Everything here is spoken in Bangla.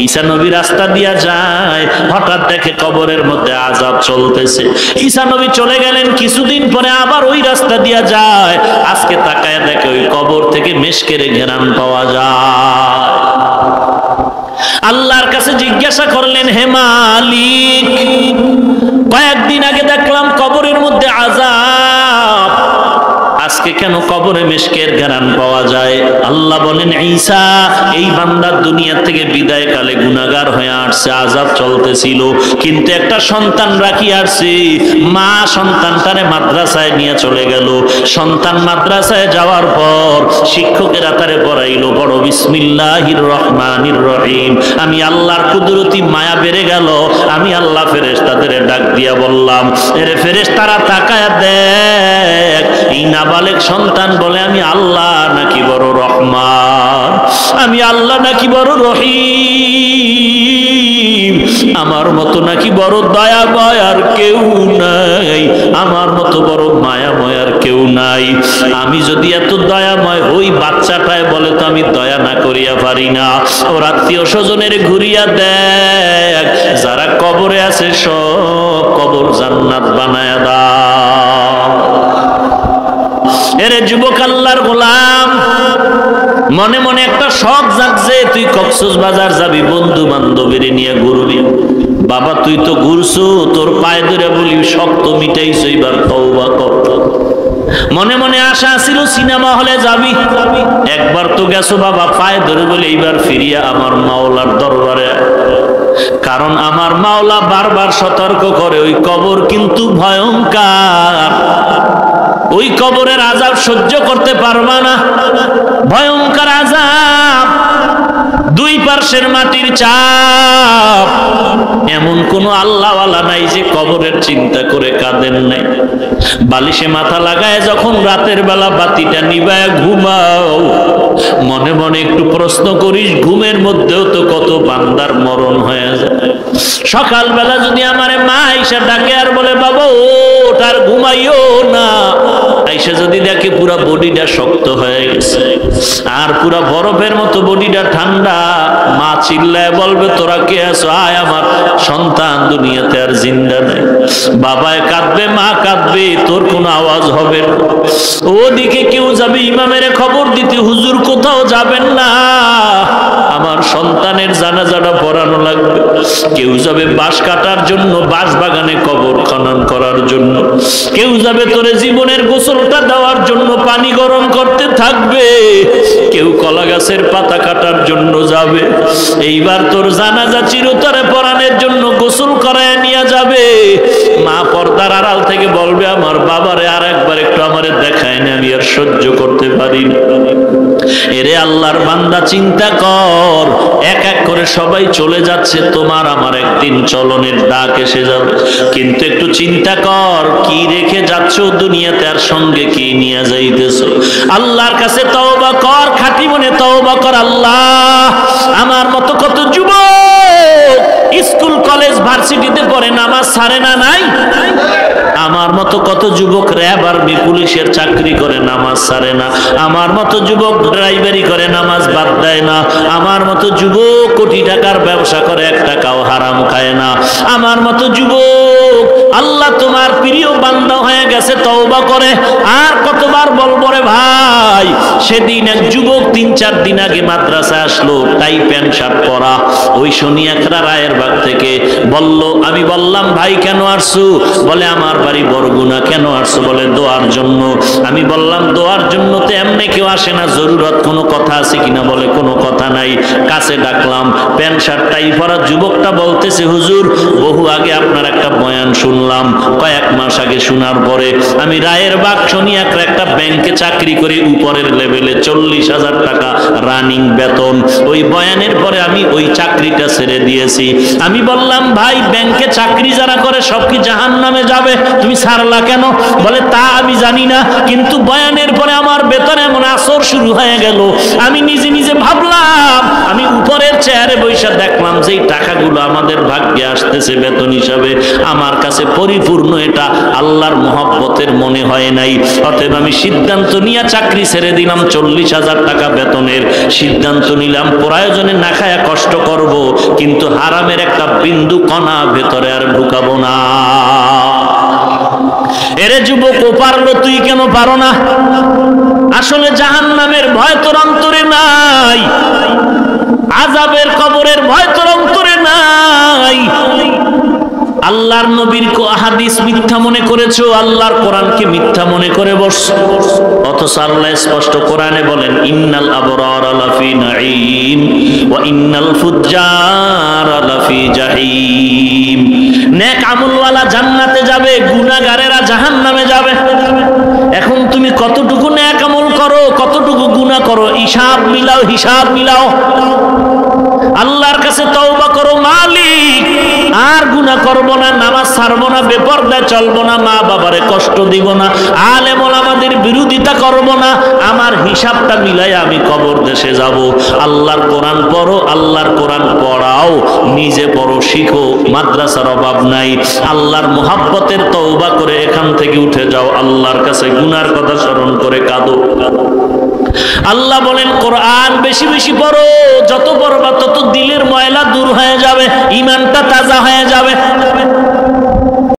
ঈসা নবী রাস্তা দিয়া যায়, হঠাৎ দেখে কবরের মধ্যে আযাব চলতেছে। ঈসা নবী চলে গেলেন, কিছুদিন পরে আবার ওই রাস্তা দিয়া যায়, আজকে তাকায় দেখে ওই কবর থেকে মিশকের ঘেরান পাওয়া যায়। আল্লাহর কাছে জিজ্ঞাসা করলেন, হে মালিক, কয়েকদিন আগে দেখলাম কবরের মধ্যে আযাব, আজকে কেন কবরে মিশকের ঘ্রাণ পাওয়া যায়? আল্লাহ বলেন, ঈসা এই বান্দা দুনিয়া থেকে বিদায় কালে গুনাহগার হয়ে আসছে, আযাব চলতেছিল, কিন্তু একটা সন্তান রাখি আসছে। মা সন্তানটারে মাদ্রাসায় নিয়ে চলে গেল। সন্তান মাদ্রাসায় যাওয়ার পর শিক্ষকেরা তারে পড়াইলো, পড়ো বিসমিল্লাহির রহমানির রহিম। আমি আল্লাহর কুদরতি মায়া বেড়ে গেল। আমি আল্লাহ ফেরেশতাদের ডাক দিয়া বললাম, এরে ফেরেশতারা তাকায়া দেখ, এই নাবালেগ সন্তান বলে আমি আল্লাহ নাকি বড় রহমান, আমি আল্লাহ নাকি বড় রহিম, আমার মতো নাকি বড় দয়াময় আর কেউ নাই, আমার মতো বড় মায়াময় আর কেউ নাই। আমি যদি এত দয়াময় হই, বাচ্চাটায় বলে তো আমি দয়া না করিয়া পারি না। ওর আত্মীয় স্বজনের ঘুরিয়া দেখ, যারা কবরে আছে সব কবর জান্নাত বানায়া দাও। এরে যুবক আল্লাহর গোলাম, মনে মনে একটা শখ জাগছে, তুই কক্সবাজার যাবি, বন্ধু বান্ধবীর নিয়ে ঘুরবি। বাবা তুই তো ঘুরছো, তোর পায়ে ধরে বলি শখ তো মিটাইছো, এবার তওবা কর। মনে মনে আশা ছিল সিনেমা হলে যাবি, একবার তো গেছো বাবা, পায়ে ধরে বলি এইবার ফিরিয়া আমার মাওলার দরবারে। কারণ আমার মাওলা বারবার সতর্ক করে, ওই কবর কিন্তু ভয়ঙ্কর, ওই কবরের আযাব সহ্য করতে পারবা না, ভয়ঙ্কর আযাব, দুই পার্শ্বের মাটির চাপ। এমন কোন আল্লাহওয়ালা নাই যে কবরের চিন্তা করে কাঁদেন নাই। বালিশে মাথা লাগায় যখন রাতের বেলা বাতিটা নিবায় ঘুমাও, মনে মনে একটু প্রশ্ন করিস, ঘুমের মধ্যেও তো কত বান্দার মরণ হয়ে যায়। সকালবেলা যদি আমারে মা আইসা ডাকে আর বলে, বাবা ওঠ আর ঘুমাইও না, আইসা যদি দেখে পুরা বডিটা শক্ত হয়ে গেছে আর পুরা বরফের মতো বডিটা ঠান্ডা, মা চিল্লায় বলবে, তোরা কে আছো, আয়, আমার সন্তান দুনিয়াতে আর জিন্দা নেই। বাবায় কাঁদবে, মা কাঁদবে, তোর কোনো আওয়াজ হবে না। ওদিকে কেউ যাবে ইমামের খবর দিতে, হুজুর কোথাও যাবেন না, আমার সন্তানের জানাজাটা পড়ানো লাগবে। কেউ যাবে বাঁশ কাটার জন্য, বাঁশ বাগানে কবর খনন করার জন্য। কেউ যাবে তোরে জীবনের গোসলটা দেওয়ার জন্য, পানি গরম করতে থাকবে। কেউ কলা গাছের পাতা কাটার জন্য যাবে। এইবার তোর জানাজা চিরতরে পরাণের জন্য গোসল করায় নিয়ে যাবে। মা পর্দার আড়াল থেকে বলবে, আমার বাবারে আর একবার একটু আমারে দেখায় না, আমি আর সহ্য করতে পারি না। এরে আল্লাহর বান্দা চিন্তা কর, এক এক করে সবাই চলে যাচ্ছে, তোমার আমার একদিন চলনের ডাক এসে যাবে। কিন্তু একটু চিন্তা কর, কি রেখে যাচ্ছ দুনিয়াতে আর সঙ্গে কি নিয়ে যাইতেছো। আল্লাহর কাছে তওবা কর, খাঁটি মনে তওবা কর। আল্লাহ, আমার মতো কত যুবক স্কুল কলেজ ভার্সিটিতে পড়ে, নামাজ ছাড়ে না, নাই? আমার মতো কত যুবক র্যাব আর্মি পুলিশের চাকরি করে, নামাজ ছাড়ে না। আমার মতো যুবক ড্রাইভারি করে, নামাজ বাদ দেয় না। আমার মতো যুবক কোটি টাকার ব্যবসা করে, এক টাকাও হারাম খায় না। আমার মতো যুবক আল্লাহ তোমার প্রিয় বান্দা হয়ে গেছে, তওবা করে। আর কতবার বলবো রে ভাই, সেদিন এক যুবক ৩-৪ দিন আগে মাদ্রাসায় আসলো, টাই প্যান্ট শার্ট পরা, ওই শনিয়াখড়া রায়ের বাগ থেকে বলল। আমি বললাম, ভাই কেন আসছো? বলে, আমার বাড়ি বরগুনা। কেন আসছো? বলে, দোয়ার জন্য। আমি বললাম, দোয়ার জন্য তো এমনি কেউ আসে না, জরুরত কোনো কথা আছে কিনা? বলে, কোনো কথা নাই। কাছে ডাকলাম, প্যান্ট শার্ট টাই পরা যুবকটা বলতেছে, হুজুর বহু আগে আপনার একটা বয়ান শুনলাম, কয়েক মাস আগে শোনার পরে আমি রায়ের বাগ শনিয়াখড়া একটা ব্যাংকে চাকরি করি, উপরের লেভেলে 40,000 টাকা রানিং বেতন। ওই বয়ানের পরে আমি ওই চাকরিটা ছেড়ে দিয়েছি। আমি বললাম ভাই ব্যাংকে চাকরি যারা করে সব কি জাহান্নামে যাবে, তুমি ছাড়লা কেন? বলে তা আমি জানি না, কিন্তু বয়ানের পরে আমার বেতনে এমন আসর শুরু হয়ে গেল, আমি নিজে নিজে ভাবলাম, আমি উপরের চেয়ারে বসে দেখলাম যে এই টাকাগুলো আমাদের ভাগ্যে আসতেছে বেতন হিসাবে, আমার কাছে পরিপূর্ণ এটা আল্লাহর মহব্বতের মনে হয় নাই। অতএব আমি সিদ্ধান্ত নিয়ে চাকরি ছেড়ে দিলাম, 40,000 টাকা বেতনের সিদ্ধান্ত নিলাম। প্রয়োজনে না খায়া কষ্ট করব, কিন্তু হারামের একটা বিন্দু কণা ভেতরে আর ঢুকাবো না। এরে যুবক, ও পারলো, তুই কেন পারো না? আসলে জাহান্নামের ভয় তোর অন্তরে নাই, আযাবের কবরের ভয় তোর অন্তরে নাই। আল্লাহর নবীর হাদিস মিথ্যা মনে করেছো, আল্লাহর কোরআনকে মিথ্যা মনে করে বসছো। অথচ আল্লাহ স্পষ্ট কোরআনে বলেন, ইন্নাল আবরারা লাফি নাঈম ওয়া ইন্নাল ফুজ্জারা লাফি জাহিম। নেক আমলওয়ালা জান্নাতে যাবে, গুনাহগারেরা জাহান্নামে যাবে। এখন তুমি কতটুকু নেক আমল করো, কতটুকু গুনাহ করো, হিসাব মিলাও, হিসাব মিলাও। আল্লাহর কাছে তওবা করো, মালিক আর গুনাহ করব না, নামাজ ছাড়বো না, বেপরদায় চলবো না, মা বাবারে কষ্ট দিব না, আলেম ওলামাদের বিরোধিতা করব না, আমার হিসাবটা মিলাই আমি কবর দেশে যাব। আল্লাহর কোরআন পড়ো, আল্লাহর কোরআন পড়াও, নিজে পড়ো, শিখো, মাদ্রাসার অভাব নাই। আল্লাহর মুহাব্বতের তওবা করে এখান থেকে উঠে যাও, আল্লাহর কাছে গুনার কথা স্মরণ করে কাঁদো। আল্লাহ বলেন কোরআন বেশি বেশি পড়ো, যত পড়বা তত দিলের ময়লা দূর হয়ে যাবে, ঈমানটা তাজা হয়ে যাবে।